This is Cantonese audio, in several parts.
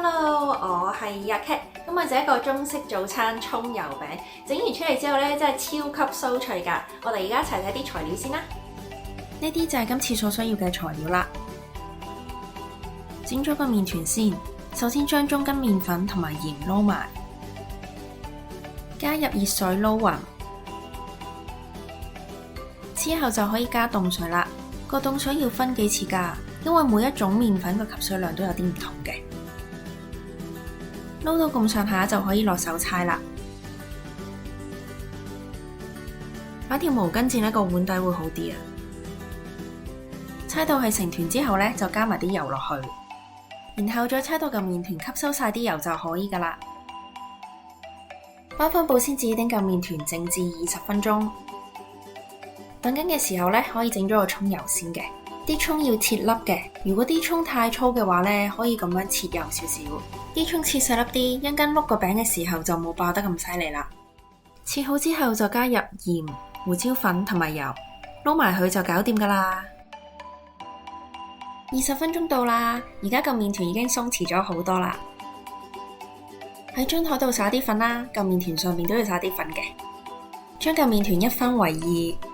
Hello，我係阿 Cat，今日就一個中式早餐葱油餅，整完出嚟之後咧，真係超級酥脆㗎！我哋而家一齊睇啲材料先啦。呢啲就係今次所需要嘅材料啦。整咗個麵團先，首先將中筋麵粉同埋鹽撈埋，加入熱水撈勻，之後就可以加凍水啦。個凍水要分幾次加，因為每一種麵粉個吸水量都有啲唔同嘅。撈到咁上下就可以落手搓啦。把條毛巾墊喺個碗底會好啲啊。搓到係成團之後呢，就加埋啲油落去，然後再搓到嚿麵團吸收晒啲油就可以噶啦。包返保鮮紙，等嚿麵團靜置20分鐘。等緊嘅時候呢，可以整咗個葱油先嘅。啲葱要切粒嘅，如果啲葱太粗嘅話呢，可以咁樣切幼少少。啲葱切細粒啲，一陣碌個餅嘅時候就冇爆得咁犀利啦。切好之後就加入鹽、胡椒粉同埋油，撈埋佢就搞掂噶啦。20分鐘到啦，而家嚿麵團已經鬆弛咗好多啦。喺張台度撒啲粉啦，嚿麵團上面都要撒啲粉嘅。將嚿麵團一分為二。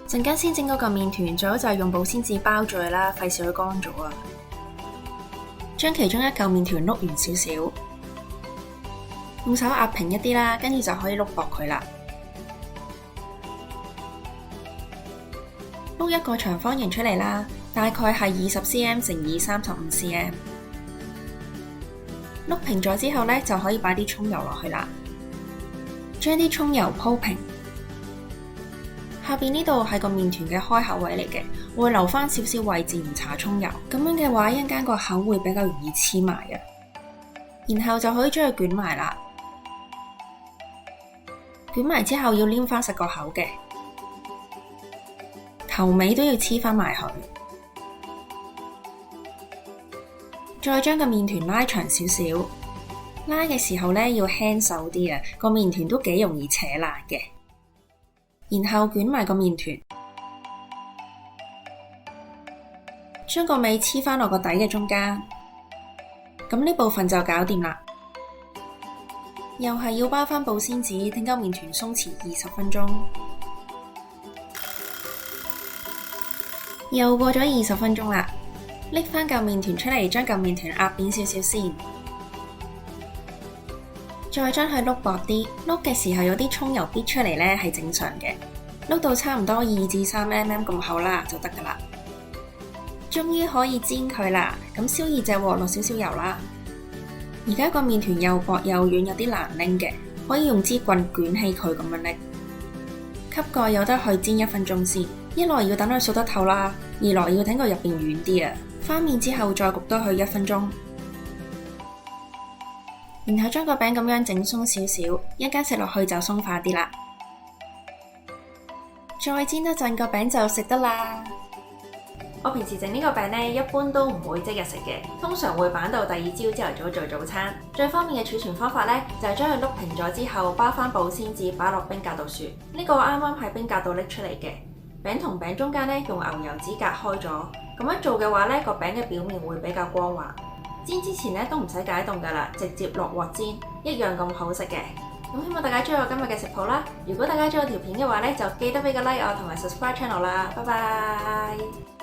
陣間先整嗰嚿麵團，最好就係用保鮮紙包住佢啦，費事佢乾咗啊！將其中一嚿麵團碌完少少，用手壓平一啲啦，跟住就可以碌薄佢啦。碌一個長方形出嚟啦，大概係20cm 乘以35cm。碌平咗之後呢，就可以擺啲葱油落去啦。將啲葱油鋪平。下邊呢度係個麵團嘅開口位嚟嘅，會留翻少少位置唔搽葱油，咁樣嘅話一陣間個口會比較容易黐埋嘅。然後就可以將佢捲埋啦。捲埋之後要黏翻實個口嘅，頭尾都要黐翻埋佢。再將個麵團拉長少少，拉嘅時候呢，要輕手啲啊，個麵團都幾容易扯爛嘅。然後捲埋個麵團，將個尾黐返落個底嘅中間，咁呢部分就搞掂啦。又係要包返保鮮紙，等嚿麵團鬆弛20分鐘。又過咗20分鐘啦，拎返嚿麵團出嚟，將嚿麵團壓扁少少先，再將佢碌薄啲，碌嘅時候有啲葱油逼出嚟呢係正常嘅，碌到差唔多2至3mm 咁厚啦就得噶啦。終於可以煎佢啦，咁燒熱隻鑊，落少少油啦。而家個麵團又薄又軟，有啲難拎嘅，可以用支棍捲起佢咁樣拎。吸蓋有得去煎1分鐘先，一來要等佢熟得透啦，二來要等佢入邊軟啲啊。翻面之後再焗多佢1分鐘。然後將個餅咁樣整鬆少少，一間食落去就鬆化啲啦。再煎一陣，個餅就食得啦。我平時整呢個餅呢，一般都唔會即日食嘅，通常會擺到第二朝朝頭早做早餐。最方便嘅儲存方法呢，就係將佢碌平咗之後，包返保鮮紙，擺落冰格度雪。呢個啱啱喺冰格度拎出嚟嘅。餅同餅中間呢，用牛油紙隔開咗，咁樣做嘅話呢，個餅嘅表面會比較光滑。煎之前呢，都唔使解凍㗎啦，直接落鑊煎，一樣咁好食嘅。咁希望大家鍾意我今日嘅食譜啦。如果大家鍾意條片嘅話呢，就記得俾個 like 我同埋 subscribe channel 啦。拜拜。